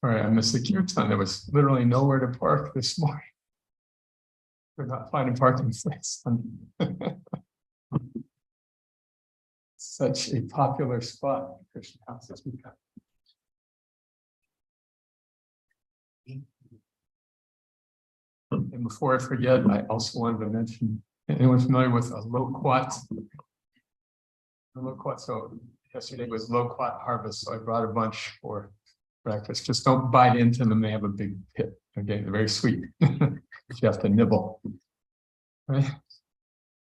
Sorry, I missed the kirtan. There was literally nowhere to park this morning. We're not finding parking place. Such a popular spot, Krishna house has become. And before I forget, I also wanted to mention, anyone familiar with a loquat? A loquat. So yesterday was loquat harvest, so I brought a bunch for breakfast. Just don't bite into them; they have a big pit. Okay, they're very sweet. You have to nibble. Right?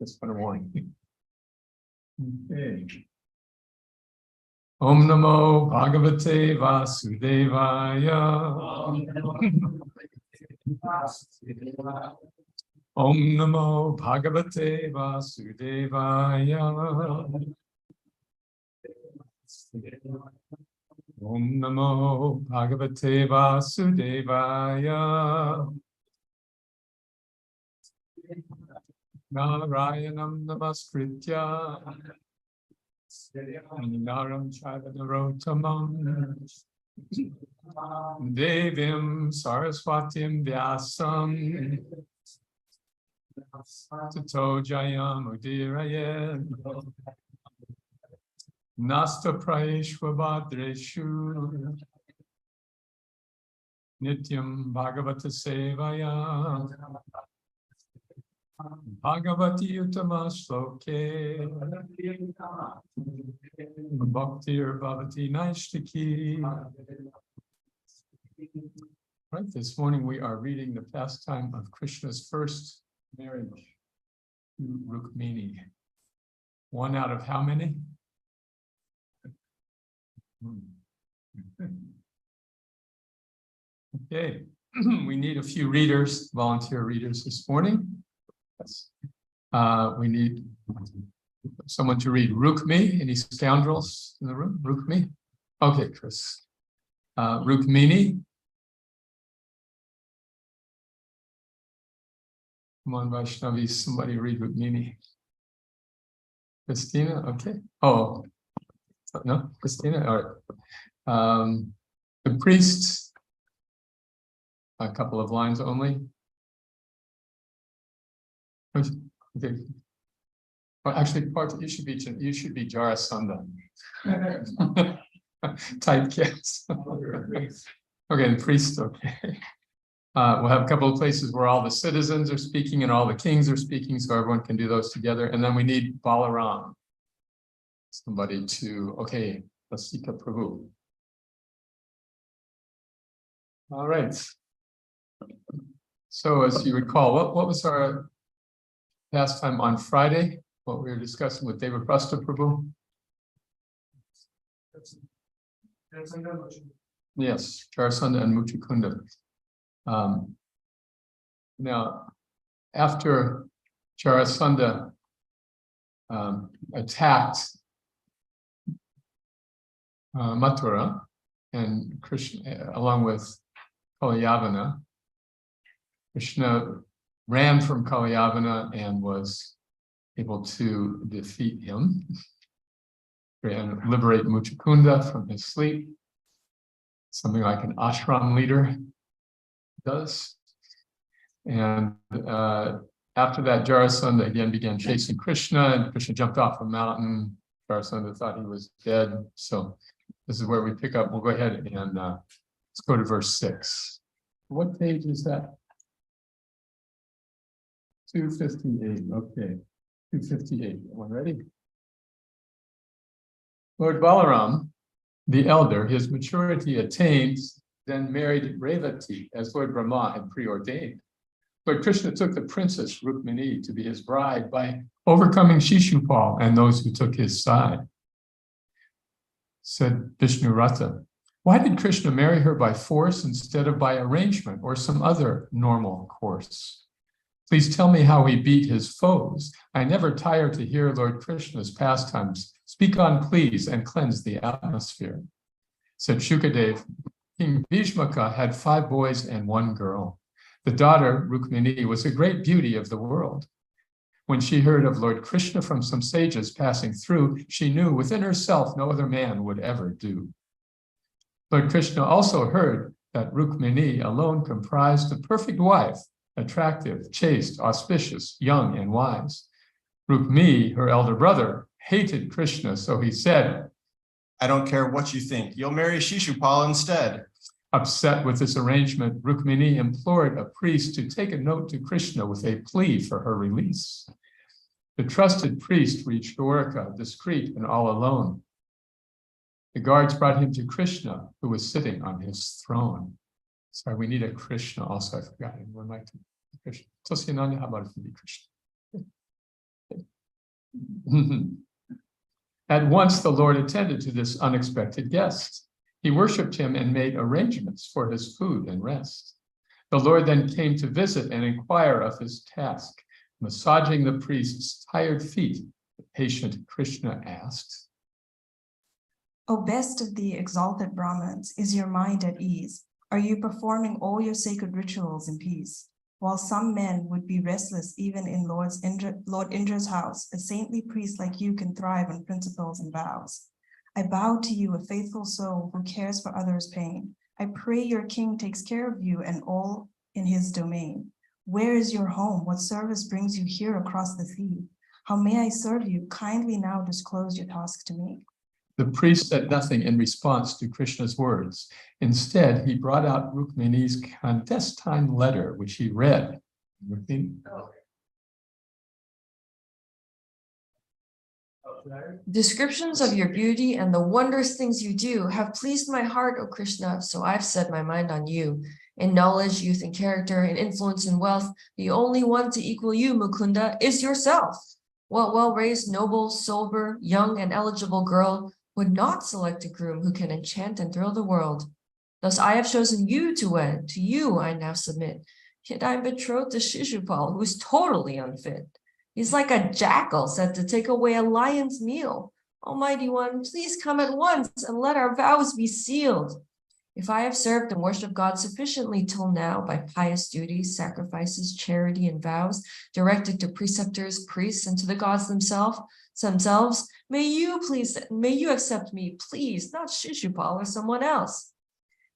Just for a warning. Okay. Om Namo Bhagavate Vasudevaya. Om Namo Bhagavate Vasudevaya. Om Namo Bhagavate Vasudevaya. Narayanam Namaskritya Naram Chaiva Devim Saraswatim Vyasam Tato Jayam Udirayed Nasta Praishvabhadreshu Nityam Bhagavata Sevaya Bhagavati Uttama Shloke Bhaktir Bhavati Naishtaki. Right, this morning we are reading the pastime of Krishna's first marriage to Rukmini. One out of how many? Okay, we need a few readers, volunteer readers this morning. Yes. We need someone to read Rukmini. Any scoundrels in the room? Rukmini? Okay, Chris. Rukmini. Come on, Vaishnavi, somebody read Rukmini. Christina, okay. Oh, No, Christina, all right. The priests, a couple of lines only. Okay. Well, actually, you should be Jarasandha. Typecast. Okay, the priests, okay. We'll have a couple of places where all the citizens are speaking and all the kings are speaking, so everyone can do those together. And then we need Balaram. Somebody to, okay, Lasika Prabhu. All right. So as you recall, what was our pastime on Friday? What we were discussing with Deva Prasta Prabhu? Yes, Jarasandha and Muchukunda. Now, after Jarasandha attacked Mathura and Krishna, along with Kalyavana, Krishna ran from Kalyavana and was able to defeat him and liberate Muchukunda from his sleep, something like an ashram leader does. And after that, Jarasandha again began chasing Krishna, and Krishna jumped off a mountain. Jarasandha thought he was dead. So this is where we pick up. We'll go ahead and let's go to verse 6. What page is that? 258. Okay. 258. Everyone ready? Lord Balaram, the elder, his maturity attained, then married Revati, as Lord Brahma had preordained. Lord Krishna took the princess Rukmini to be his bride by overcoming Sisupal and those who took his side. Said Vishnurata, why did Krishna marry her by force instead of by arrangement or some other normal course? Please tell me how he beat his foes. I never tire to hear Lord Krishna's pastimes. Speak on, please, and cleanse the atmosphere. Said Shukadev, King Bhismaka had 5 boys and 1 girl. The daughter, Rukmini, was a great beauty of the world. When she heard of Lord Krishna from some sages passing through, she knew within herself no other man would ever do. Lord Krishna also heard that Rukmini alone comprised a perfect wife, attractive, chaste, auspicious, young, and wise. Rukmini, her elder brother, hated Krishna, so he said, I don't care what you think, you'll marry Sisupal instead. Upset with this arrangement, Rukmini implored a priest to take a note to Krishna with a plea for her release. The trusted priest reached Dwarka, discreet and all alone. The guards brought him to Krishna, who was sitting on his throne. Sorry, we need a Krishna also. I forgot him. One might be Krishna. Tosyananda, how about if you be Krishna? At once, the Lord attended to this unexpected guest. He worshipped him and made arrangements for his food and rest. The Lord then came to visit and inquire of his task. Massaging the priest's tired feet, the patient Krishna asked, O best of the exalted brahmans, is your mind at ease? Are you performing all your sacred rituals in peace? While some men would be restless even in Lord Indra's house, a saintly priest like you can thrive on principles and vows. I bow to you, a faithful soul who cares for others' pain. I pray your king takes care of you and all in his domain. Where is your home? What service brings you here across the sea? How may I serve you? Kindly now disclose your task to me. The priest said nothing in response to Krishna's words. Instead, he brought out Rukmini's clandestine letter, which he read. Descriptions of your beauty and the wondrous things you do have pleased my heart, O Krishna, so I've set my mind on you. In knowledge, youth, and character, in influence and wealth, the only one to equal you, Mukunda, is yourself. What well-raised, noble, sober, young, and eligible girl would not select a groom who can enchant and thrill the world? Thus I have chosen you to wed, to you I now submit. Yet I'm betrothed to Sisupal, who is totally unfit. He's like a jackal set to take away a lion's meal. Almighty One, please come at once and let our vows be sealed. If I have served and worshipped God sufficiently till now by pious duties, sacrifices, charity, and vows directed to preceptors, priests, and to the gods themselves, themselves, may you accept me, please, not Sisupal or someone else.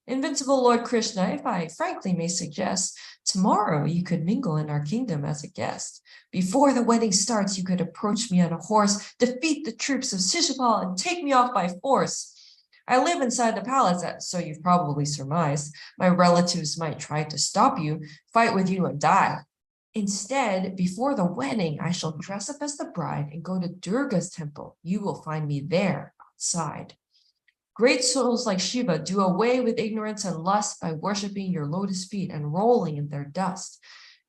Invincible Lord Krishna, if I frankly may suggest, tomorrow you could mingle in our kingdom as a guest. Before the wedding starts, you could approach me on a horse, defeat the troops of Sisupal, and take me off by force. I live inside the palace, so you've probably surmised. My relatives might try to stop you, fight with you, and die. Instead, before the wedding, I shall dress up as the bride and go to Durga's temple. You will find me there, outside. Great souls like Shiva do away with ignorance and lust by worshiping your lotus feet and rolling in their dust.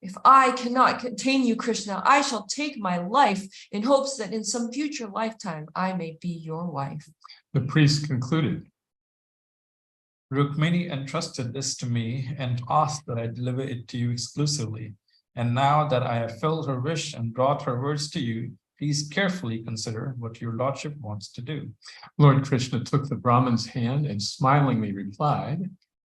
If I cannot contain you, Krishna, I shall take my life in hopes that in some future lifetime I may be your wife. The priest concluded. Rukmini entrusted this to me and asked that I deliver it to you exclusively. And now that I have filled her wish and brought her words to you, please carefully consider what your lordship wants to do. Lord Krishna took the Brahman's hand and smilingly replied,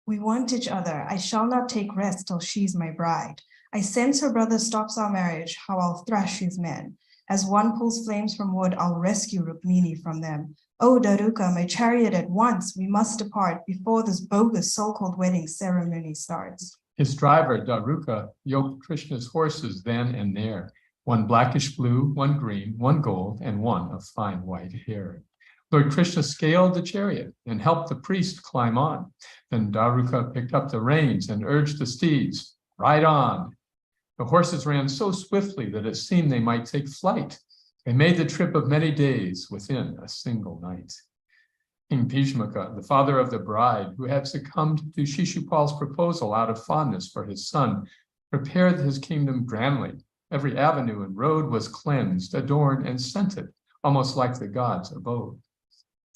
We want each other. I shall not take rest till she's my bride. I sense her brother stops our marriage, how I'll thrash his men. As one pulls flames from wood, I'll rescue Rukmini from them. Oh, Daruka, my chariot at once, we must depart before this bogus so-called wedding ceremony starts. His driver, Daruka, yoked Krishna's horses then and there, one blackish blue, one green, one gold, and one of fine white hair. Lord Krishna scaled the chariot and helped the priest climb on. Then Daruka picked up the reins and urged the steeds, "Ride on." The horses ran so swiftly that it seemed they might take flight. They made the trip of many days within a single night. King Bhismaka, the father of the bride, who had succumbed to Sisupal's proposal out of fondness for his son, prepared his kingdom grandly. Every avenue and road was cleansed, adorned, and scented, almost like the god's abode.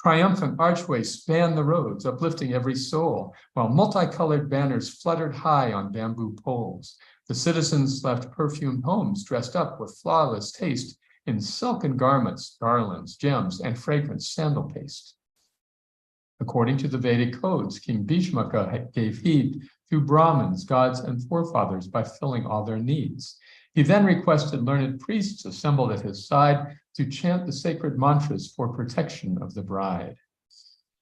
Triumphant archways spanned the roads, uplifting every soul, while multicolored banners fluttered high on bamboo poles. The citizens left perfumed homes dressed up with flawless taste in silken garments, garlands, gems, and fragrant sandal paste. According to the Vedic codes, King Bhismaka gave heed to brahmans, gods, and forefathers by filling all their needs. He then requested learned priests assembled at his side to chant the sacred mantras for protection of the bride.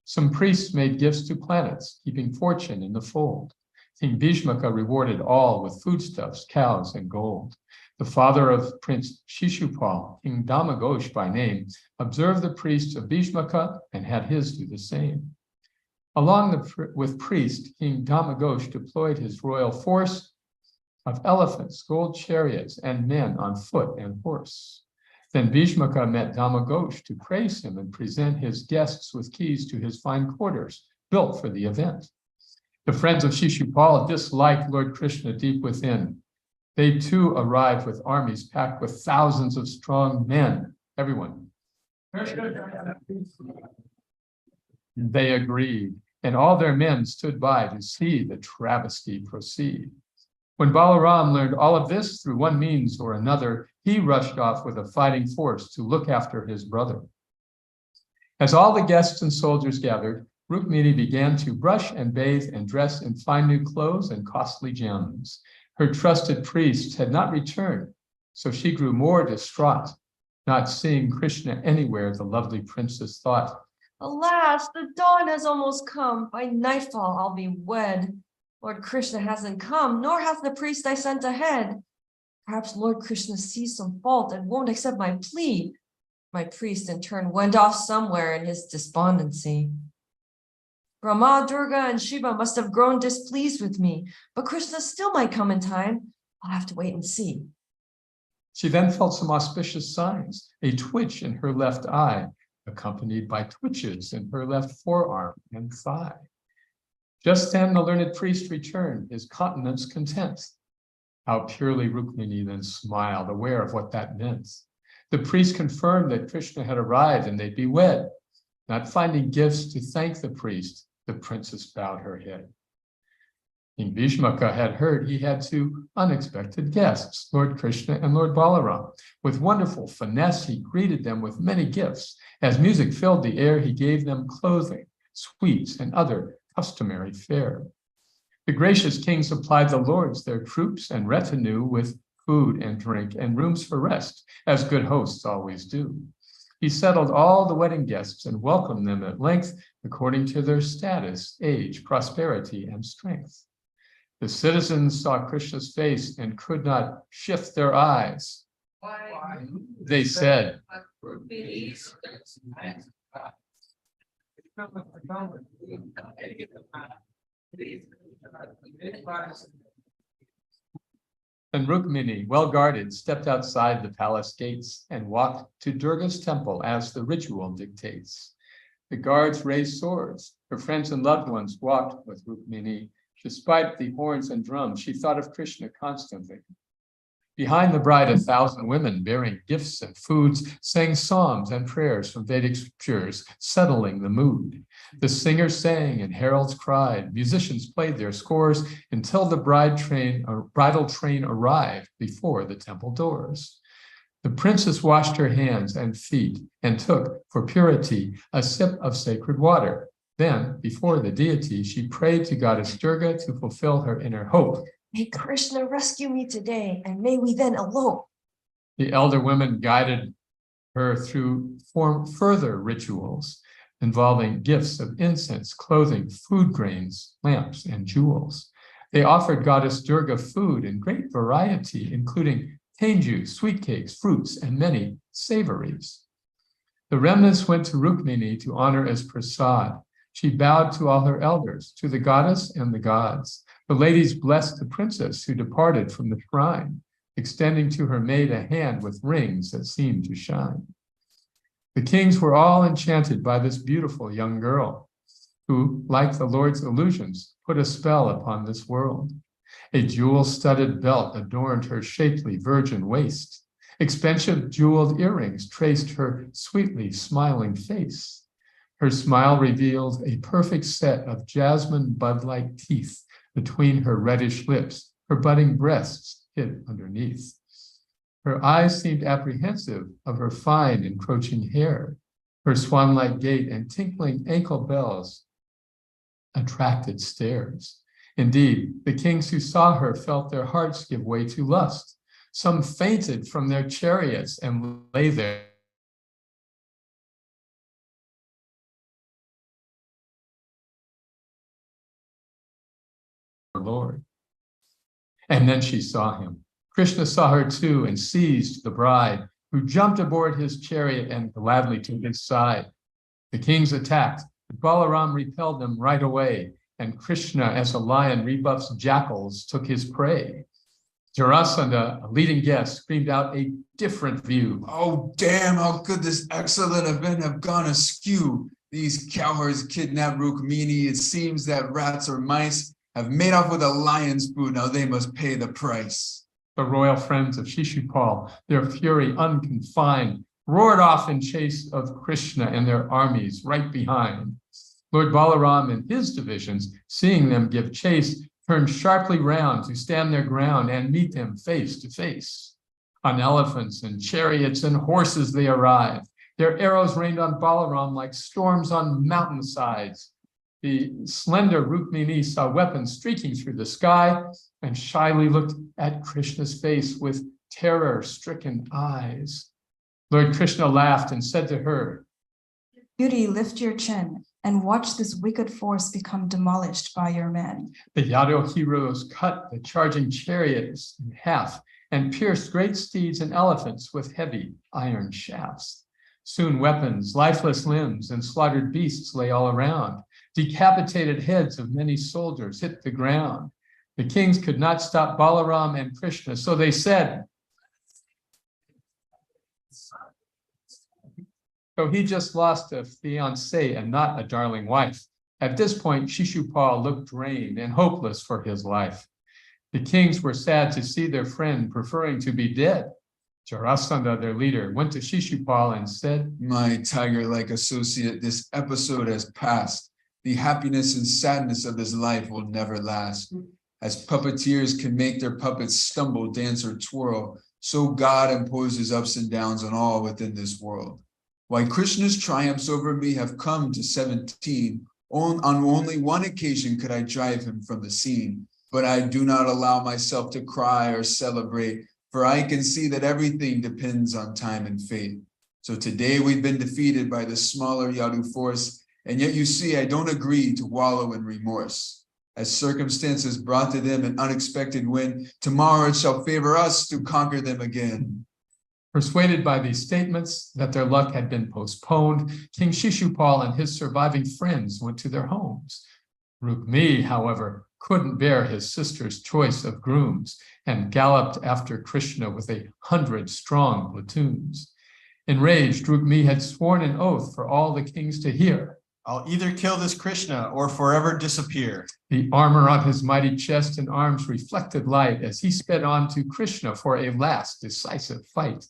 Some priests made gifts to planets, keeping fortune in the fold. King Bhismaka rewarded all with foodstuffs, cows, and gold. The father of Prince Sisupal, King Damagosh by name, observed the priests of Bhismaka and had his do the same. Along with priest, King Damagosh deployed his royal force of elephants, gold chariots, and men on foot and horse. Then Bhismaka met Damagosh to praise him and present his guests with keys to his fine quarters, built for the event. The friends of Sisupal disliked Lord Krishna deep within. They too arrived with armies packed with thousands of strong men. Everyone. They agreed, and all their men stood by to see the travesty proceed. When Balaram learned all of this through one means or another, he rushed off with a fighting force to look after his brother. As all the guests and soldiers gathered, Rukmini began to brush and bathe and dress in fine new clothes and costly gems. Her trusted priests had not returned, so she grew more distraught. Not seeing Krishna anywhere, the lovely princess thought, Alas, the dawn has almost come. By nightfall, I'll be wed. Lord Krishna hasn't come, nor has the priest I sent ahead. Perhaps Lord Krishna sees some fault and won't accept my plea. My priest in turn went off somewhere in his despondency. Brahma, Durga, and Shiva must have grown displeased with me, but Krishna still might come in time. I'll have to wait and see. She then felt some auspicious signs, a twitch in her left eye, accompanied by twitches in her left forearm and thigh. Just then the learned priest returned, his countenance content. How purely Rukmini then smiled, aware of what that meant. The priest confirmed that Krishna had arrived and they'd be wed. Not finding gifts to thank the priest, the princess bowed her head. King Bhismaka had heard he had two unexpected guests, Lord Krishna and Lord Balaram. With wonderful finesse, he greeted them with many gifts. As music filled the air, he gave them clothing, sweets, and other customary fare. The gracious king supplied the lords, their troops and retinue, with food and drink and rooms for rest, as good hosts always do. He settled all the wedding guests and welcomed them at length according to their status, age, prosperity, and strength. The citizens saw Krishna's face and could not shift their eyes. They said, and Rukmini, well guarded, stepped outside the palace gates and walked to Durga's temple as the ritual dictates. The guards raised swords. Her friends and loved ones walked with Rukmini. Despite the horns and drums, she thought of Krishna constantly. Behind the bride, 1,000 women bearing gifts and foods sang psalms and prayers from Vedic scriptures, settling the mood. The singers sang and heralds cried. Musicians played their scores until the bridal train arrived before the temple doors. The princess washed her hands and feet and took, for purity, a sip of sacred water. Then, before the deity, she prayed to Goddess Durga to fulfill her inner hope. May Krishna rescue me today, and may we then elope. The elder women guided her through further rituals involving gifts of incense, clothing, food grains, lamps, and jewels. They offered Goddess Durga food in great variety, including cane juice, sweetcakes, fruits, and many savories. The remnants went to Rukmini to honor as prasad. She bowed to all her elders, to the goddess and the gods. The ladies blessed the princess who departed from the shrine, extending to her maid a hand with rings that seemed to shine. The kings were all enchanted by this beautiful young girl, who, like the Lord's illusions, put a spell upon this world. A jewel-studded belt adorned her shapely virgin waist. Expensive jeweled earrings traced her sweetly smiling face. Her smile revealed a perfect set of jasmine bud-like teeth between her reddish lips, her budding breasts hid underneath. Her eyes seemed apprehensive of her fine encroaching hair. Her swan-like gait and tinkling ankle bells attracted stares. Indeed, the kings who saw her felt their hearts give way to lust. Some fainted from their chariots and lay there. Lord. And then she saw him. Krishna saw her too and seized the bride, who jumped aboard his chariot and gladly to his side. The kings attacked, but Balaram repelled them right away, and Krishna, as a lion rebuffs jackals, took his prey. Jarasandha, a leading guest, screamed out a different view. Oh, damn, how could this excellent event have gone askew? These cowherds kidnapped Rukmini. It seems that rats or mice have made off with a lion's food. Now they must pay the price. The royal friends of Sisupal, their fury unconfined, roared off in chase of Krishna and their armies right behind. Lord Balaram and his divisions, seeing them give chase, turned sharply round to stand their ground and meet them face to face. On elephants and chariots and horses they arrived. Their arrows rained on Balaram like storms on mountainsides. The slender Rukmini saw weapons streaking through the sky and shyly looked at Krishna's face with terror-stricken eyes. Lord Krishna laughed and said to her, Beauty, lift your chin and watch this wicked force become demolished by your men. The Yadu heroes cut the charging chariots in half and pierced great steeds and elephants with heavy iron shafts. Soon weapons, lifeless limbs, and slaughtered beasts lay all around. Decapitated heads of many soldiers hit the ground. The kings could not stop Balaram and Krishna, so they said, so he just lost a fiancée and not a darling wife. At this point, Sisupal looked drained and hopeless for his life. The kings were sad to see their friend preferring to be dead. Jarasandha, their leader, went to Sisupal and said, My tiger-like associate, this episode has passed. The happiness and sadness of this life will never last. As puppeteers can make their puppets stumble, dance, or twirl, so God imposes ups and downs on all within this world. Why Krishna's triumphs over me have come to 17, on only one occasion could I drive him from the scene, but I do not allow myself to cry or celebrate, for I can see that everything depends on time and fate. So today we've been defeated by the smaller Yadu force, and yet you see I don't agree to wallow in remorse. As circumstances brought to them an unexpected win, tomorrow it shall favor us to conquer them again. Persuaded by these statements that their luck had been postponed, King Sisupal and his surviving friends went to their homes. Rukmini, however, couldn't bear his sister's choice of grooms and galloped after Krishna with 100 strong platoons. Enraged, Rukmini had sworn an oath for all the kings to hear. I'll either kill this Krishna or forever disappear. The armor on his mighty chest and arms reflected light as he sped on to Krishna for a last decisive fight.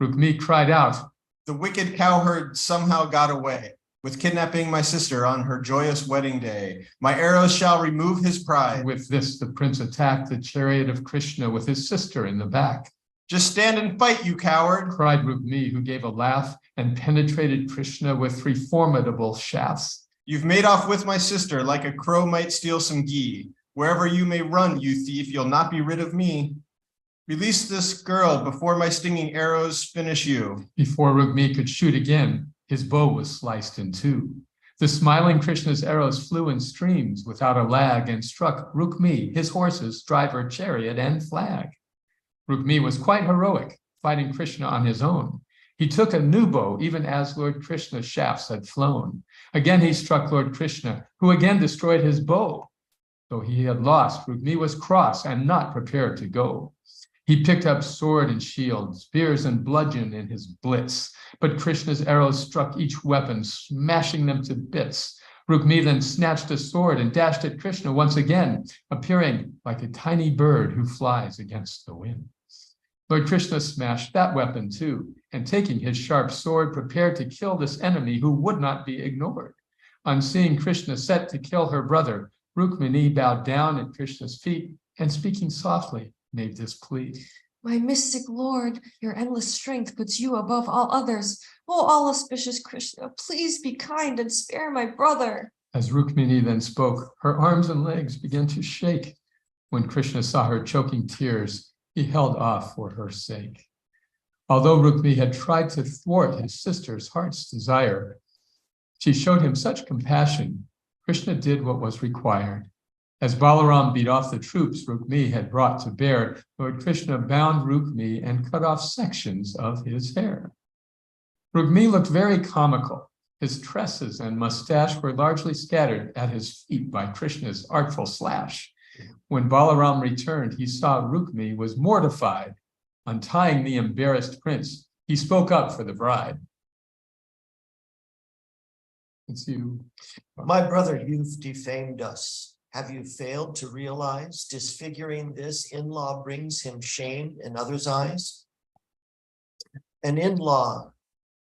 Rukmini cried out, The wicked cowherd somehow got away with kidnapping my sister on her joyous wedding day. My arrows shall remove his pride. With this, the prince attacked the chariot of Krishna with his sister in the back. Just stand and fight, you coward, Cried Rukmini, who gave a laugh and penetrated Krishna with 3 formidable shafts. You've made off with my sister like a crow might steal some ghee. Wherever you may run, you thief, you'll not be rid of me. Release this girl before my stinging arrows finish you. Before Rukmini could shoot again, his bow was sliced in 2. The smiling Krishna's arrows flew in streams without a lag and struck Rukmini, his horses, driver, chariot, and flag. Rukmini was quite heroic, fighting Krishna on his own. He took a new bow, even as Lord Krishna's shafts had flown. Again he struck Lord Krishna, who again destroyed his bow. Though he had lost, Rukmini was cross and not prepared to go. He picked up sword and shield, spears and bludgeon in his blitz, but Krishna's arrows struck each weapon, smashing them to bits. Rukmini then snatched a sword and dashed at Krishna once again, appearing like a tiny bird who flies against the wind. Lord Krishna smashed that weapon too, and taking his sharp sword, prepared to kill this enemy who would not be ignored. On seeing Krishna set to kill her brother, Rukmini bowed down at Krishna's feet and, speaking softly, made this plea. My mystic Lord, your endless strength puts you above all others. Oh, all auspicious Krishna, please be kind and spare my brother. As Rukmini then spoke, her arms and legs began to shake. When Krishna saw her choking tears, he held off for her sake. Although Rukmini had tried to thwart his sister's heart's desire, she showed him such compassion. Krishna did what was required. As Balaram beat off the troops Rukmini had brought to bear, Lord Krishna bound Rukmini and cut off sections of his hair. Rukmini looked very comical. His tresses and mustache were largely scattered at his feet by Krishna's artful slash. When Balaram returned, he saw Rukmini was mortified. Untying the embarrassed prince, he spoke up for the bride. It's you. My brother, you've defamed us. Have you failed to realize disfiguring this in-law brings him shame in others' eyes? An in-law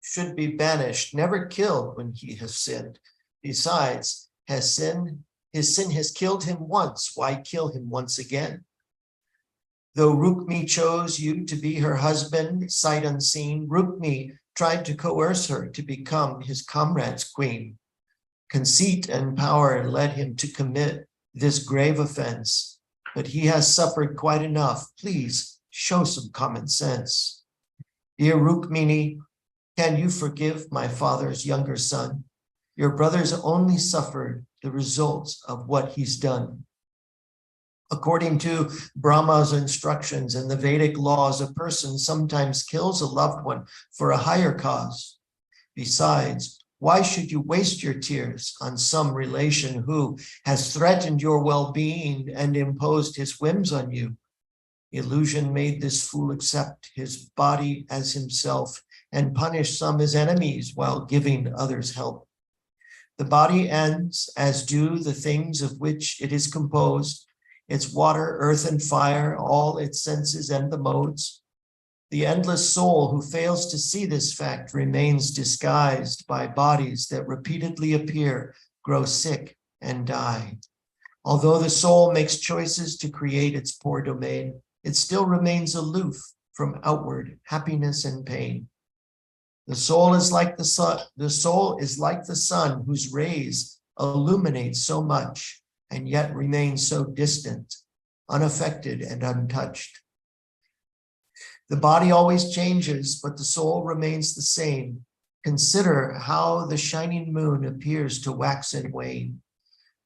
should be banished, never killed when he has sinned. Besides, his sin has killed him once. Why kill him once again? Though Rukmini chose you to be her husband, sight unseen, Rukmini tried to coerce her to become his comrade's queen. Conceit and power led him to commit this grave offense, but he has suffered quite enough. Please show some common sense. Dear Rukmini, can you forgive my father's younger son? Your brother's only suffered the results of what he's done. According to Brahma's instructions and the Vedic laws, a person sometimes kills a loved one for a higher cause. Besides, why should you waste your tears on some relation who has threatened your well-being and imposed his whims on you? Illusion made this fool accept his body as himself and punish some as enemies while giving others help. The body ends, as do the things of which it is composed, its water, earth, and fire, all its senses and the modes. The endless soul who fails to see this fact remains disguised by bodies that repeatedly appear, grow sick, and die. Although the soul makes choices to create its poor domain, it still remains aloof from outward happiness and pain. The soul is like the sun whose rays illuminate so much and yet remain so distant, unaffected and untouched. The body always changes, but the soul remains the same. Consider how the shining moon appears to wax and wane.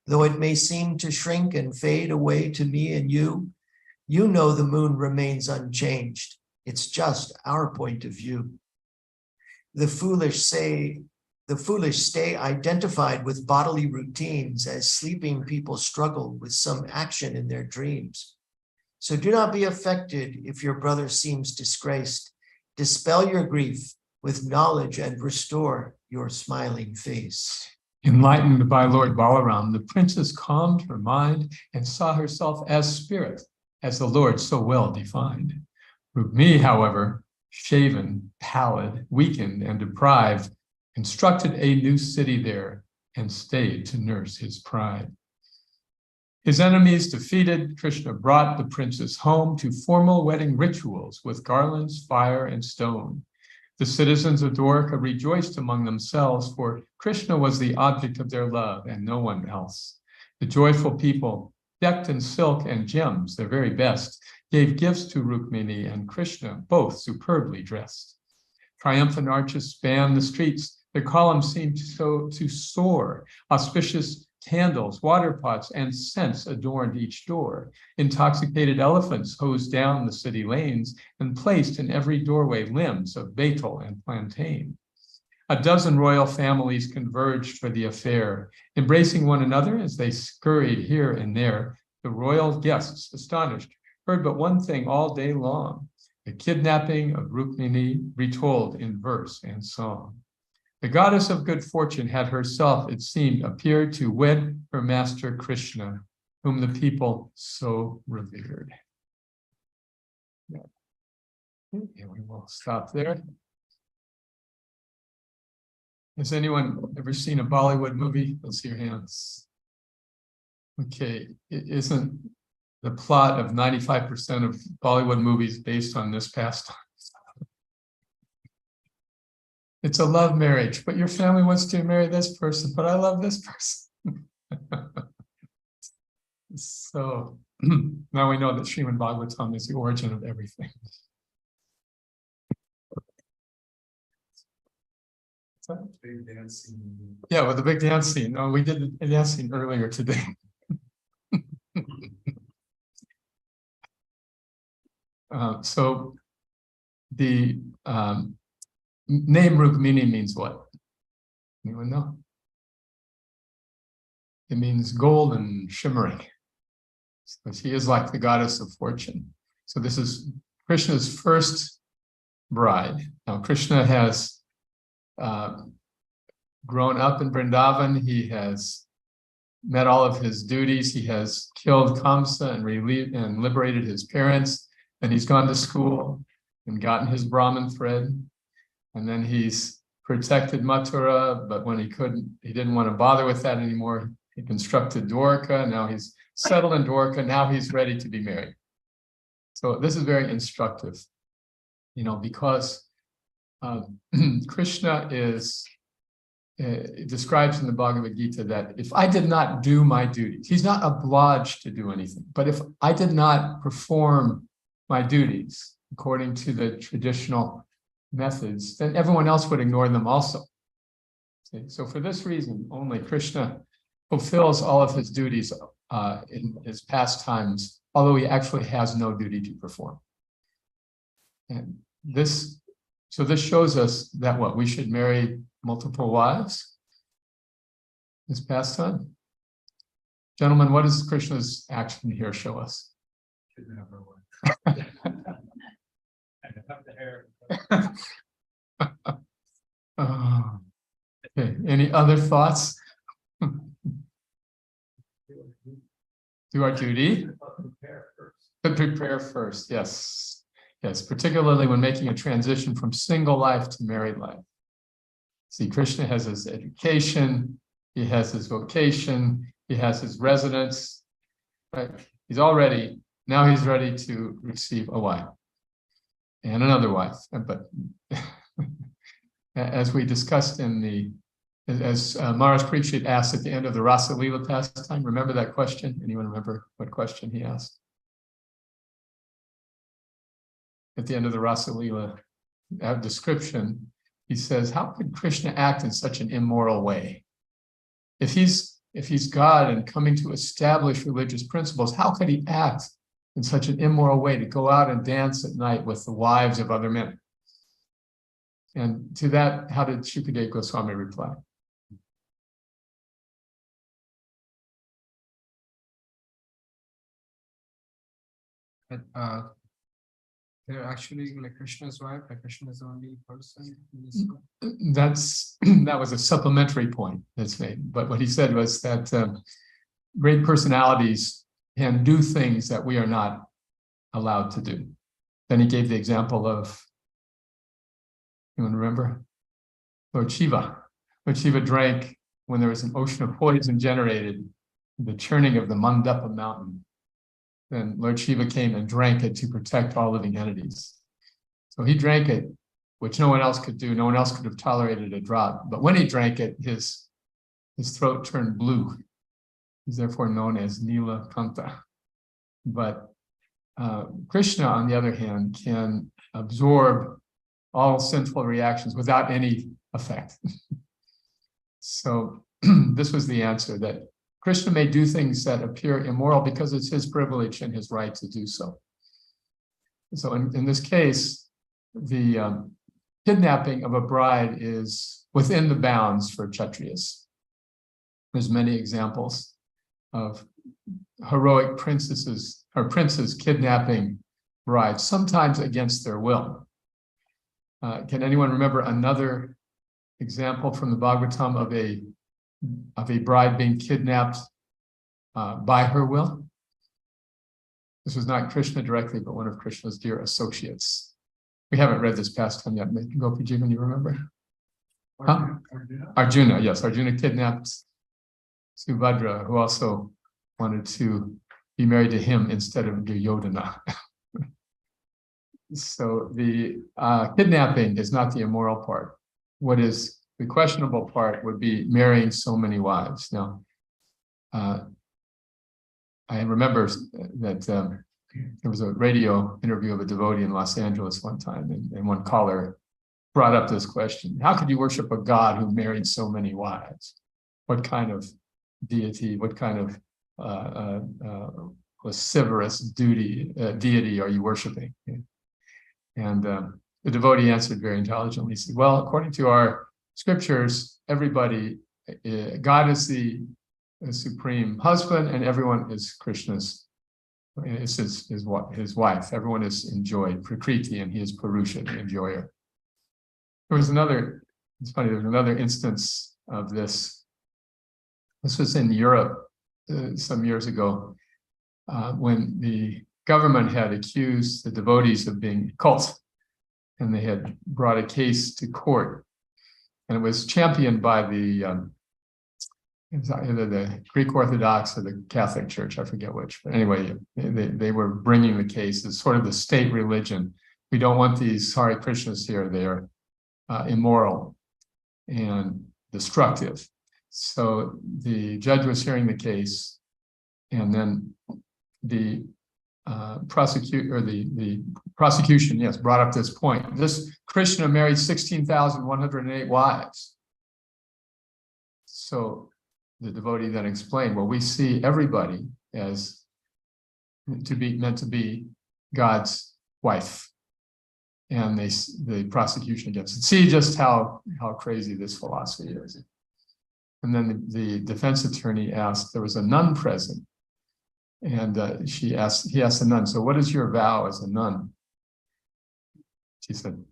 Though it may seem to shrink and fade away to me and you, you know the moon remains unchanged. It's just our point of view. The foolish stay identified with bodily routines as sleeping people struggle with some action in their dreams. So do not be affected if your brother seems disgraced. Dispel your grief with knowledge and restore your smiling face. Enlightened by Lord Balaram, the princess calmed her mind and saw herself as spirit, as the Lord so well defined. Rukmini, however, shaven, pallid, weakened, and deprived, constructed a new city there and stayed to nurse his pride. His enemies defeated, Krishna brought the princess home to formal wedding rituals with garlands, fire, and stone. The citizens of Dwarka rejoiced among themselves, for Krishna was the object of their love and no one else. The joyful people, decked in silk and gems, their very best, gave gifts to Rukmini and Krishna, both superbly dressed. Triumphant arches spanned the streets. Their columns seemed to soar. Auspicious candles, water pots, and scents adorned each door. Intoxicated elephants hosed down the city lanes and placed in every doorway limbs of betel and plantain. A dozen royal families converged for the affair, embracing one another as they scurried here and there. The royal guests, astonished, heard but one thing all day long: the kidnapping of Rukmini retold in verse and song. The goddess of good fortune had herself, it seemed, appeared to wed her master Krishna, whom the people so revered. Yeah. And we will stop there. Has anyone ever seen a Bollywood movie? Let's see your hands. Okay, isn't the plot of 95% of Bollywood movies based on this pastime? It's a love marriage, but your family wants to marry this person, but I love this person. So now we know that Srimad Bhagavatam is the origin of everything. Big dance scene. Yeah, with the big dance scene. No, we did the dance scene earlier today. So the name Rukmini means what? Anyone know? It means golden, shimmering. So she is like the goddess of fortune. So this is Krishna's first bride. Now Krishna has grown up in Vrindavan. He has met all of his duties. He has killed Kamsa and liberated his parents. And he's gone to school and gotten his Brahmin thread. And then he's protected Mathura, but when he didn't want to bother with that anymore. He constructed Dwarka. Now he's settled in Dwarka. Now he's ready to be married. So this is very instructive, because Krishna describes in the Bhagavad Gita that if I did not do my duties, he's not obliged to do anything, but if I did not perform my duties according to the traditional methods, then everyone else would ignore them also. See? So for this reason, only Krishna fulfills all of his duties in his pastimes, although he actually has no duty to perform. And this shows us that we should marry multiple wives this pastime. Gentlemen, what does Krishna's action here show us? Should never win. Okay. Any other thoughts? Do our duty. Prepare first. Yes. Yes. Particularly when making a transition from single life to married life. See, Krishna has his education. He has his vocation. He has his residence. Right. Now he's ready to receive a wife and another wife. But as we discussed as Maharaj Parikshit asked at the end of the Rasa Leela pastime, remember that question? Anyone remember what question he asked? at the end of the Rasa Leela description, he says, how could Krishna act in such an immoral way? If he's God and coming to establish religious principles, how could he act in such an immoral way to go out and dance at night with the wives of other men? And to that, how did Shukadeva Goswami reply? They're actually like Krishna's wife, like Krishna is the only person in this world. That was a supplementary point that's made. But what he said was that great personalities can do things that we are not allowed to do. Then he gave the example of, you want to remember? Lord Shiva. Lord Shiva drank when there was an ocean of poison generated, the churning of the Mandapa mountain. Then Lord Shiva came and drank it to protect all living entities. So he drank it, which no one else could do. No one else could have tolerated a drop. But when he drank it, his throat turned blue. He's therefore known as Kalakantha. But Krishna, on the other hand, can absorb all sinful reactions without any effect. So this was the answer, that Krishna may do things that appear immoral because it's his privilege and his right to do so. So in this case, the kidnapping of a bride is within the bounds for Kshatriyas. There's many examples of heroic princesses or princes kidnapping brides, sometimes against their will. Can anyone remember another example from the Bhagavatam of a bride being kidnapped by her will? This was not Krishna directly, but one of Krishna's dear associates. We haven't read this pastime yet. Gopiji, when you remember? Huh? Arjuna, yes. Arjuna kidnapped Subhadra, who also wanted to be married to him instead of Duryodhana. So the kidnapping is not the immoral part. What is the questionable part would be marrying so many wives. Now, I remember that there was a radio interview of a devotee in Los Angeles one time, and one caller brought up this question: how could you worship a god who married so many wives? What kind of deity, what kind of lascivious deity are you worshiping? And the devotee answered very intelligently. He said, well, according to our scriptures, everybody, God is the supreme husband, and everyone is Krishna's, it's his wife. Everyone is enjoyed, Prakriti, and he is Purusha, the enjoyer. There was another, it's funny, there was another instance of this. This was in Europe some years ago, when the government had accused the devotees of being cult, and they had brought a case to court. And it was championed by either the Greek Orthodox or the Catholic Church, I forget which. But anyway, they were bringing the case as sort of the state religion. We don't want these Hare Krishnas here. They are immoral and destructive. So the judge was hearing the case, and then the prosecution, yes, brought up this point. This Krishna married 16,108 wives. So the devotee then explained, well, we see everybody as meant to be God's wife. And the prosecution gets it. See just how crazy this philosophy is. And then the defense attorney asked, there was a nun present. And he asked the nun, so what is your vow as a nun? She said,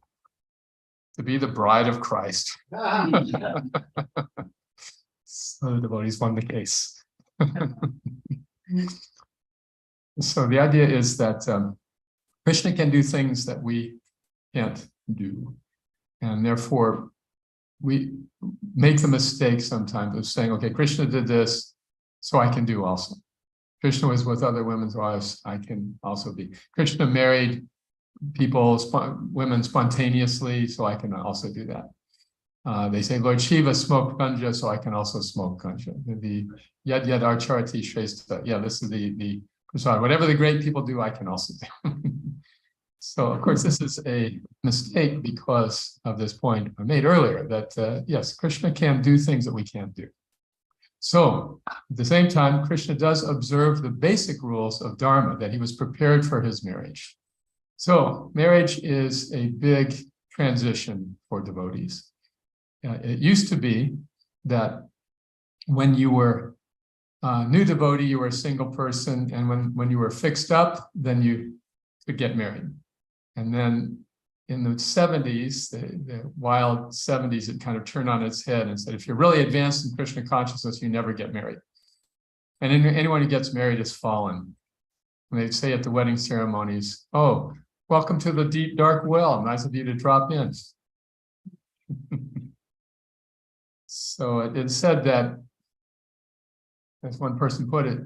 to be the bride of Christ. So the devotees won the case. So the idea is that Krishna can do things that we can't do. And therefore, we make the mistake sometimes of saying, okay, Krishna did this, so I can do also. Krishna was with other women's wives, I can also be. Krishna married women spontaneously, so I can also do that. They say, Lord Shiva smoked ganja, so I can also smoke ganja. The yad archarati shrestha. Yeah, this is the prasad. Whatever the great people do, I can also do. So, of course, this is a mistake because of this point I made earlier that, yes, Krishna can do things that we can't do. So, at the same time, Krishna does observe the basic rules of Dharma, that he was prepared for his marriage. So, marriage is a big transition for devotees. It used to be that when you were a new devotee, you were a single person, and when you were fixed up, then you could get married. And then in the 70s, the wild 70s, it kind of turned on its head and said, if you're really advanced in Krishna consciousness, you never get married. And anyone who gets married is fallen. And they'd say at the wedding ceremonies, oh, welcome to the deep, dark well. Nice of you to drop in. So it said that, as one person put it,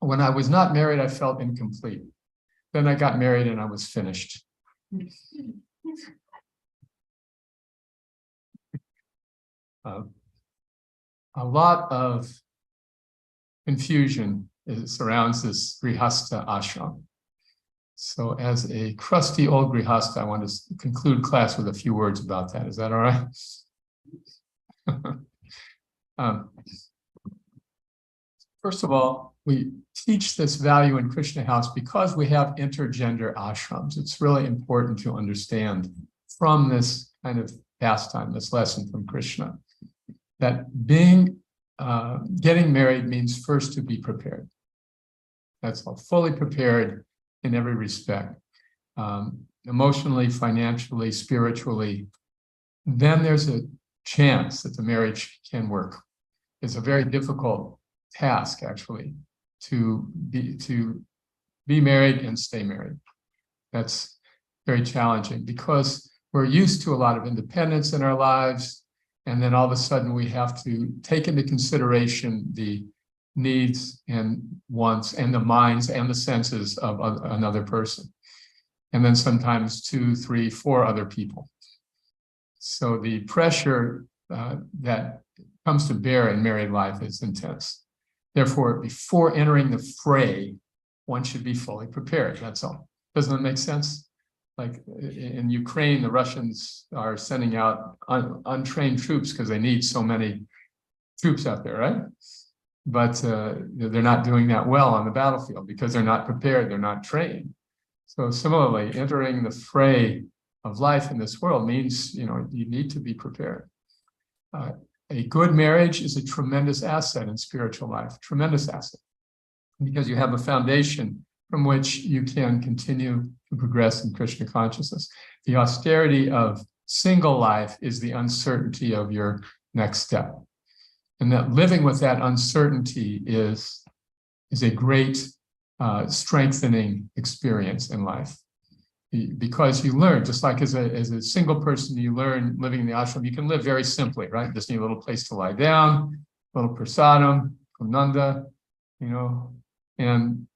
when I was not married, I felt incomplete. Then I got married and I was finished. A lot of confusion surrounds this Grihastha ashram. So as a crusty old Grihastha, I want to conclude class with a few words about that. Is that all right? First of all, we teach this value in Krishna House because we have intergender ashrams. It's really important to understand from this kind of pastime, this lesson from Krishna, that getting married means first to be prepared. That's all, fully prepared in every respect, emotionally, financially, spiritually. Then there's a chance that the marriage can work. It's a very difficult task, actually, to be married and stay married. That's very challenging because we're used to a lot of independence in our lives, and then all of a sudden we have to take into consideration the needs and wants and the minds and the senses of another person, and then sometimes 2, 3, 4 other people. So the pressure that comes to bear in married life is intense. Therefore, before entering the fray, one should be fully prepared. That's all. Doesn't that make sense? Like in Ukraine, the Russians are sending out untrained troops because they need so many troops out there, right? But they're not doing that well on the battlefield because they're not prepared, they're not trained. So similarly, entering the fray of life in this world means, you need to be prepared. A good marriage is a tremendous asset in spiritual life, tremendous asset, because you have a foundation from which you can continue to progress in Krishna consciousness. The austerity of single life is the uncertainty of your next step. And that living with that uncertainty is a great strengthening experience in life. Because you learn, just like as a single person, you learn living in the ashram, you can live very simply, right? Just need a little place to lie down, a little prasadam from Nanda, and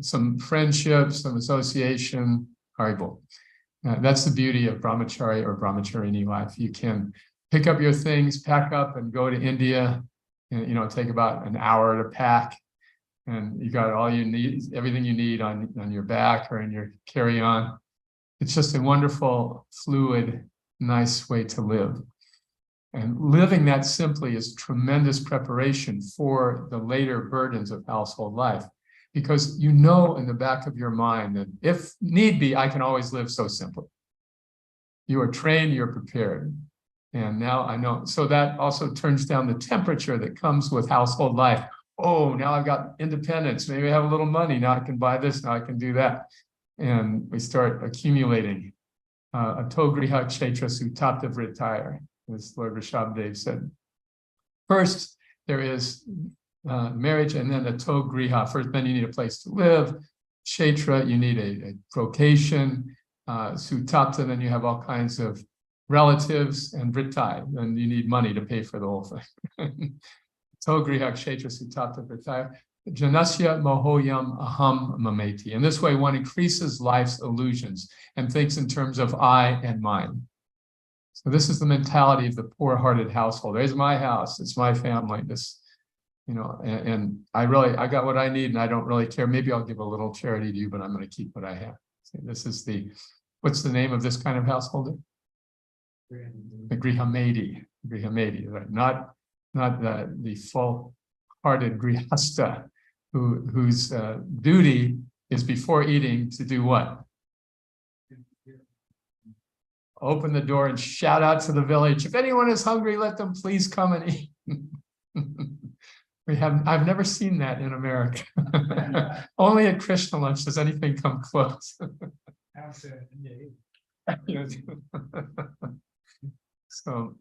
some friendship, some association, haribol. That's the beauty of brahmachari or brahmacharini life. You can pick up your things, pack up, and go to India, and take about an hour to pack. And you got all you need, everything you need on your back or in your carry-on. It's just a wonderful, fluid, nice way to live. And living that simply is tremendous preparation for the later burdens of household life. Because in the back of your mind that if need be, I can always live so simply. You are trained, you're prepared. And now I know. So that also turns down the temperature that comes with household life. Oh, now I've got independence. Maybe I have a little money. Now I can buy this. Now I can do that. And we start accumulating. Atogriha kshetra sutapta vritaya, as Lord Rishabhdev said. First, there is marriage, and then atogriha. First, then you need a place to live. Kshetra, you need a vocation. Sutapta, then you have all kinds of relatives, and vritaya, then you need money to pay for the whole thing. Togriha kshetra sutapta vritaya. Janasya mohoyam aham mameti. In this way, one increases life's illusions and thinks in terms of I and mine. So this is the mentality of the poor-hearted household. There's my house, it's my family. and I got what I need and I don't really care. Maybe I'll give a little charity to you, but I'm going to keep what I have. So this is what's the name of this kind of householder? The Grihamedi, right? Not the full-hearted grihasta whose duty is before eating to do what? Open the door and shout out to the village. If anyone is hungry, let them please come and eat. I've never seen that in America. Only at Krishna lunch does anything come close. So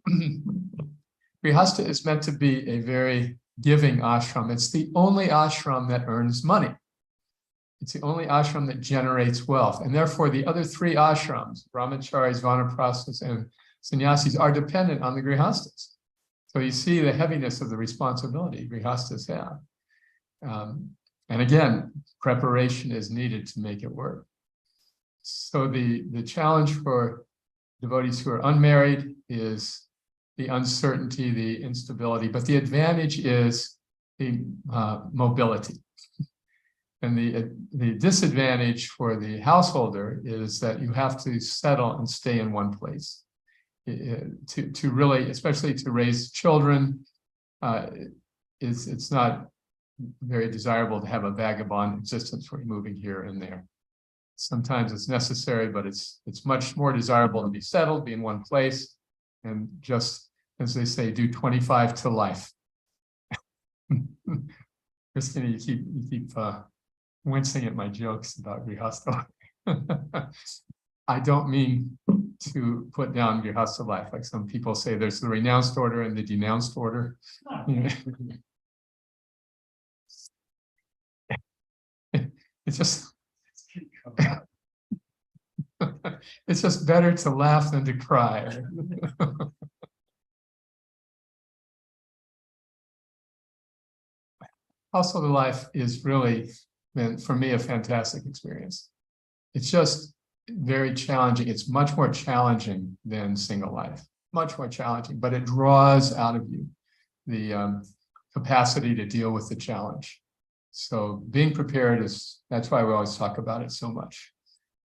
Grihastha is meant to be a very giving ashram. It's the only ashram that earns money. It's the only ashram that generates wealth. And therefore, the other three ashrams, brahmacharis, vanaprasthas, and sannyasis, are dependent on the grihasthas. So you see the heaviness of the responsibility grihasthas have. And again, preparation is needed to make it work. So the challenge for devotees who are unmarried is the uncertainty, the instability, but the advantage is the mobility. And the disadvantage for the householder is that you have to settle and stay in one place. To really, especially to raise children, it's not very desirable to have a vagabond existence where you're moving here and there. Sometimes it's necessary, but it's much more desirable to be settled, be in one place, and just, as they say, do 25 to life. Christina, you keep wincing at my jokes about grihastha. I don't mean to put down grihastha life. Like some people say, there's the renounced order and the denounced order. It's just better to laugh than to cry. Household life is really been, for me, a fantastic experience. It's just very challenging. It's much more challenging than single life, much more challenging, but it draws out of you the capacity to deal with the challenge. So being prepared that's why we always talk about it so much.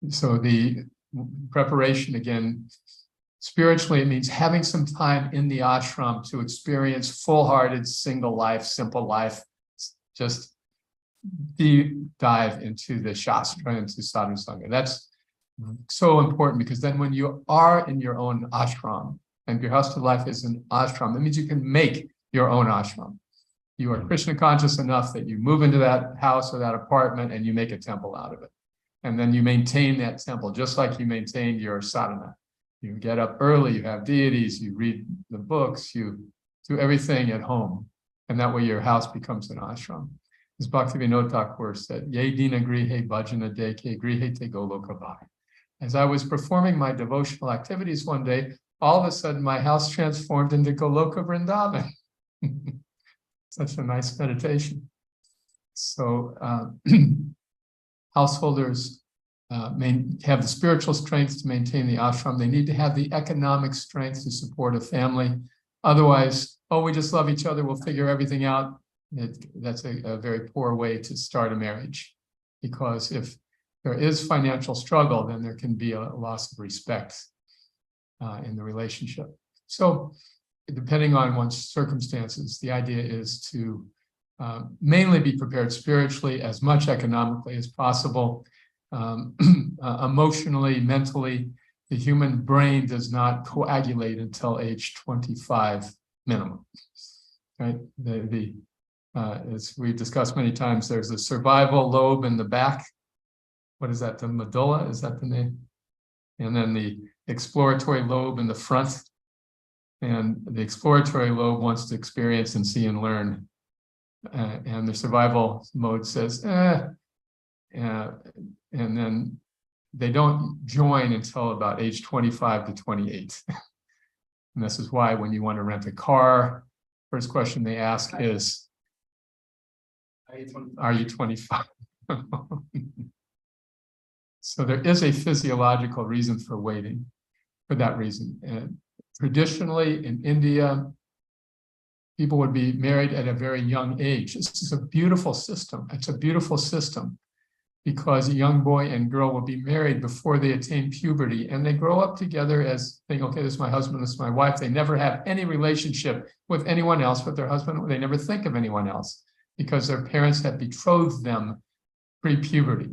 So the preparation, again, spiritually, it means having some time in the ashram to experience full-hearted, single life, simple life, just deep dive into the Shastra, into Sadhu Sangha. That's so important because then when you are in your own ashram, and Grihastha life is an ashram, that means you can make your own ashram. You are Krishna conscious enough that you move into that house or that apartment and you make a temple out of it. And then you maintain that temple, just like you maintained your sadhana. You get up early, you have deities, you read the books, you do everything at home. And that way your house becomes an ashram. As Bhaktivinoda Thakur said, Ye dina grihe bhajana deke grihe te goloka bhai. As I was performing my devotional activities one day, all of a sudden my house transformed into Goloka Vrindavan. Such a nice meditation. So householders may have the spiritual strength to maintain the ashram. They need to have the economic strength to support a family. Otherwise, we just love each other, we'll figure everything out. That's a very poor way to start a marriage. Because if there is financial struggle, then there can be a loss of respect in the relationship. So depending on one's circumstances, the idea is to mainly be prepared spiritually, as much economically as possible, emotionally, mentally. The human brain does not coagulate until age 25 minimum, right? As we've discussed many times, there's a survival lobe in the back. What is that? The medulla, is that the name? And then the exploratory lobe in the front. And the exploratory lobe wants to experience and see and learn. And the survival mode says, and then they don't join until about age 25 to 28. And this is why when you want to rent a car, first question they ask is, are you 25? So there is a physiological reason for waiting for that reason. And traditionally in India, people would be married at a very young age. This is a beautiful system. It's a beautiful system because a young boy and girl will be married before they attain puberty, and they grow up together as thinking, okay, this is my husband, this is my wife. They never have any relationship with anyone else but their husband. They never think of anyone else because their parents have betrothed them pre-puberty.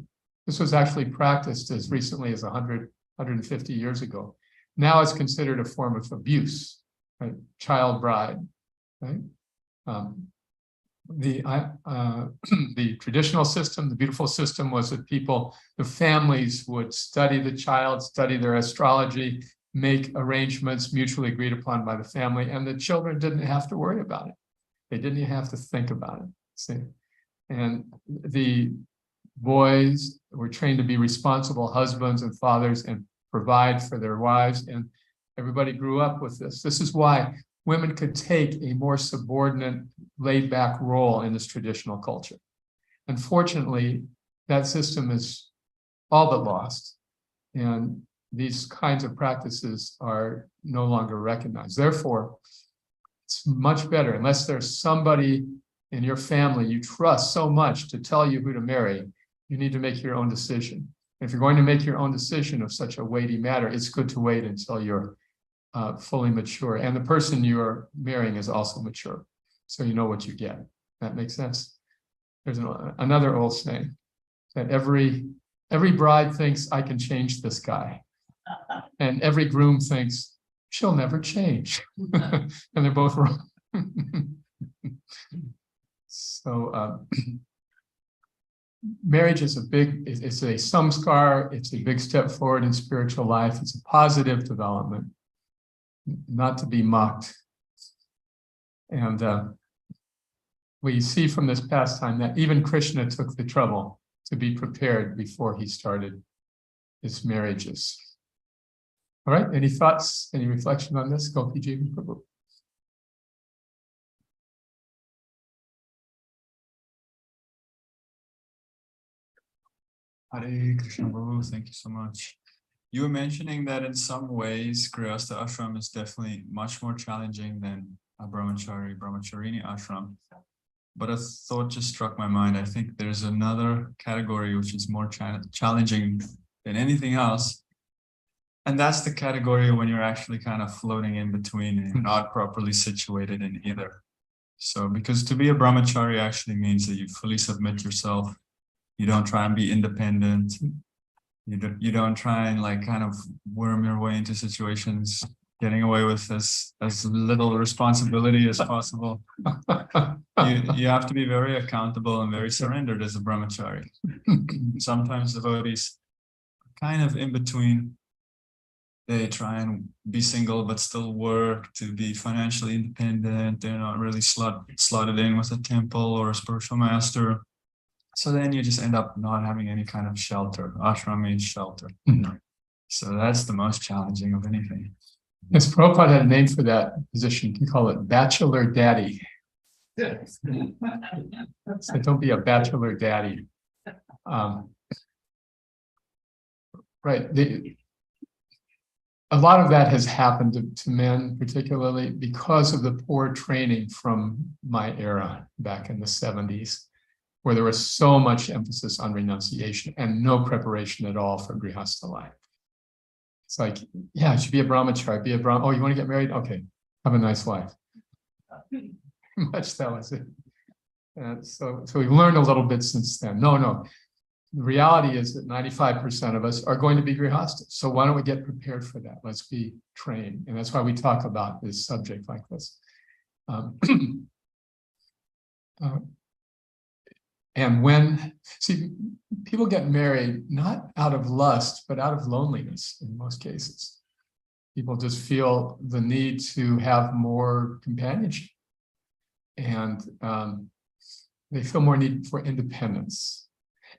This was actually practiced as recently as 100, 150 years ago. Now it's considered a form of abuse, right? Child bride, right? The traditional system, the beautiful system was that the families would study the child, study their astrology, make arrangements mutually agreed upon by the family, and the children didn't have to worry about it. They didn't even have to think about it. See? And the boys were trained to be responsible husbands and fathers and provide for their wives, and everybody grew up with this. This is why women could take a more subordinate, laid-back role in this traditional culture. Unfortunately, that system is all but lost, and these kinds of practices are no longer recognized. Therefore, it's much better, unless there's somebody in your family you trust so much to tell you who to marry, you need to make your own decision. If you're going to make your own decision of such a weighty matter, it's good to wait until you're fully mature, and the person you're marrying is also mature, so you know what you get. That makes sense. There's another old saying that every bride thinks, I can change this guy, and every groom thinks, she'll never change. And they're both wrong. So marriage is it's a samskar, it's a big step forward in spiritual life. It's a positive development, not to be mocked. And we see from this pastime that even Krishna took the trouble to be prepared before he started his marriages. All right, any thoughts, any reflection on this? Gopi Jivan Prabhu. Hare Krishna Prabhu, thank you so much. You were mentioning that in some ways, Grihastha ashram is definitely much more challenging than a brahmacharini ashram. But a thought just struck my mind. I think there's another category which is more challenging than anything else. And that's the category when you're actually kind of floating in between and not properly situated in either. So because to be a brahmachari actually means that you fully submit yourself. You don't try and be independent. You don't try and like kind of worm your way into situations, getting away with as little responsibility as possible. You have to be very accountable and very surrendered as a brahmachari. Sometimes devotees are kind of in between. They try and be single but still work to be financially independent. They're not really slotted in with a temple or a spiritual master. So then you just end up not having any kind of shelter. Ashram means shelter. So that's the most challenging of anything. Yes, Prabhupada had a name for that position. You can call it bachelor daddy. So don't be a bachelor daddy. Right. A lot of that has happened to men, particularly because of the poor training from my era back in the 70s. Where there was so much emphasis on renunciation and no preparation at all for grihastha life. It's like, yeah, you should be a brahmachari, be a brahman. Oh, you want to get married? Okay, have a nice life. Much that was it. And so we've learned a little bit since then. No. The reality is that 95% of us are going to be grihasthas. So why don't we get prepared for that? Let's be trained. And that's why we talk about this subject like this. And people get married, not out of lust, but out of loneliness in most cases. People just feel the need to have more companionship. And they feel more need for independence.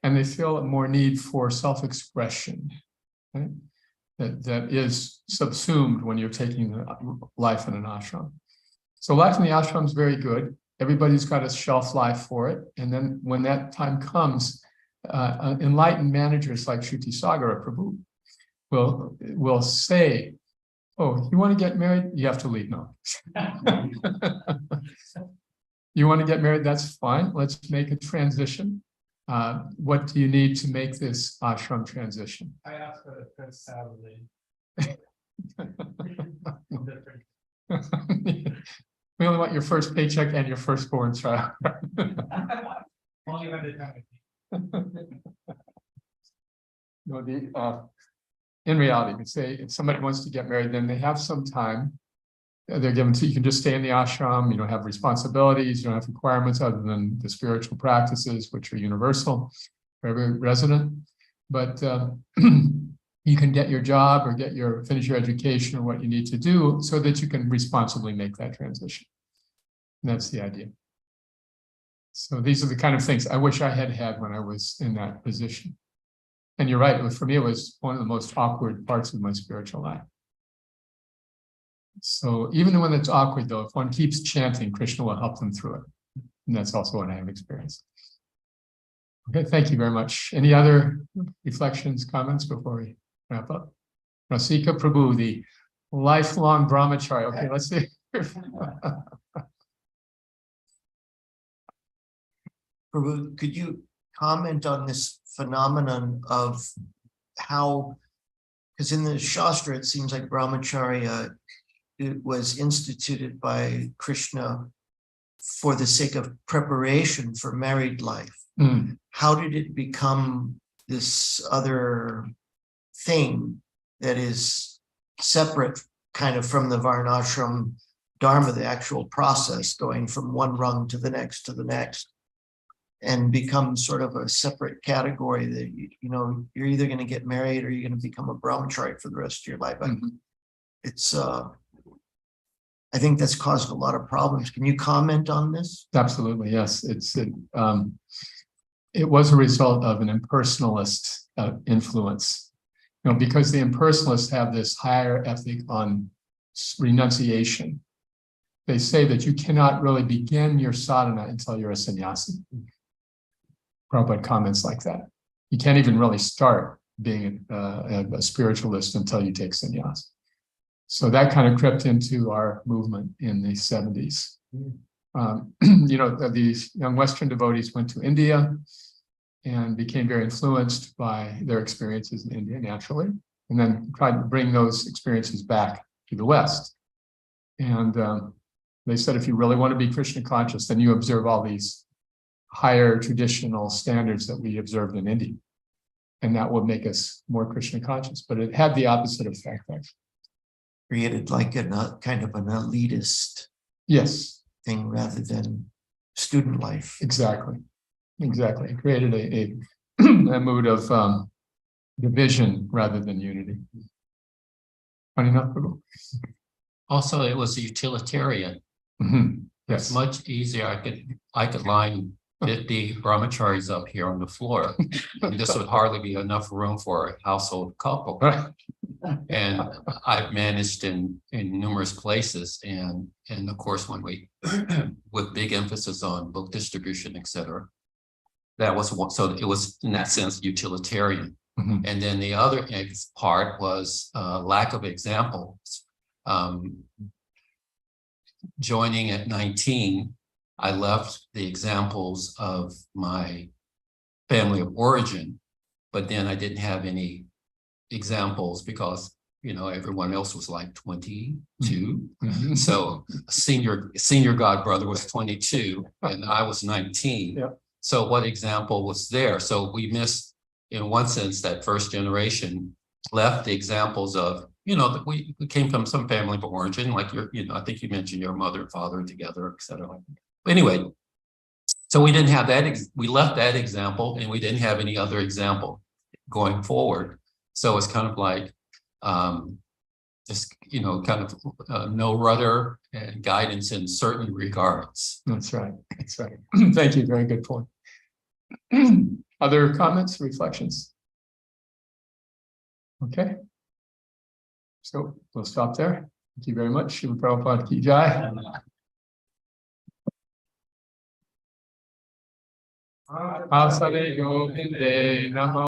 And they feel more need for self-expression, right? That is subsumed when you're taking life in an ashram. So life in the ashram is very good. Everybody's got a shelf life for it. And then when that time comes, enlightened managers like Shruti Sagara Prabhu will say, oh, you want to get married? You have to leave now. You want to get married, that's fine. Let's make a transition. What do you need to make this ashram transition? I asked for the first salary. We only want your first paycheck and your firstborn child. Only when they come. No, in reality, you could say if somebody wants to get married, then they have some time. They're given to, you can just stay in the ashram, you don't have responsibilities, you don't have requirements other than the spiritual practices, which are universal for every resident. But you can get your job or finish your education or what you need to do so that you can responsibly make that transition. And that's the idea. So these are the kind of things I wish I had had when I was in that position. And you're right, for me, it was one of the most awkward parts of my spiritual life. So even when it's awkward, though, if one keeps chanting, Krishna will help them through it. And that's also what I have experienced. Okay, thank you very much. Any other reflections, comments before we wrap up? Rasika Prabhu, the lifelong brahmachari. Okay, let's see. Prabhu, could you comment on this phenomenon of how, because in the Shastra, it seems like brahmacharya, it was instituted by Krishna for the sake of preparation for married life. How did it become this other thing that is separate kind of from the varnashram dharma, the actual process going from one rung to the next, and become sort of a separate category that, you know, you're either going to get married or you're going to become a brahmachari for the rest of your life. It's, I think that's caused a lot of problems. Can you comment on this? Absolutely, yes. It was a result of an impersonalist influence, you know, because the impersonalists have this higher ethic on renunciation. They say that you cannot really begin your sadhana until you're a sannyasi. Prabhupada comments like that. You can't even really start being a spiritualist until you take sannyas. So that kind of crept into our movement in the 70s. You know, these young Western devotees went to India and became very influenced by their experiences in India naturally, and then tried to bring those experiences back to the West. And they said, if you really want to be Krishna conscious, then you observe all these higher traditional standards that we observed in India. And that will make us more Krishna conscious. But it had the opposite effect, actually. Created like a kind of an elitist thing rather than student life. Exactly. It created a mood of division rather than unity. Funny enough, Prabhu? Also, it was utilitarian. Yes. It's much easier. I could line 50 brahmacharis up here on the floor. And this would hardly be enough room for a household couple. Right. And I've managed in numerous places, and of course when we with big emphasis on book distribution, etc. That was one, so it was in that sense utilitarian. And then the other part was lack of examples. Joining at 19, I left the examples of my family of origin, but then I didn't have any examples because, you know, everyone else was like 22. So senior god brother was 22 and I was 19. So what example was there? So we missed, in one sense, that first generation left the examples of, you know, that we came from some family of origin, like you know, I think you mentioned your mother and father together, et cetera. But anyway, so we didn't have that, we left that example and we didn't have any other example going forward. So it's kind of like, just, you know, kind of no rudder and guidance in certain regards. That's right. Thank you. Very good point. Other comments, reflections? Okay. So we'll stop there. Thank you very much. Srila Prabhupada ki jai. Asale Govinde Namo.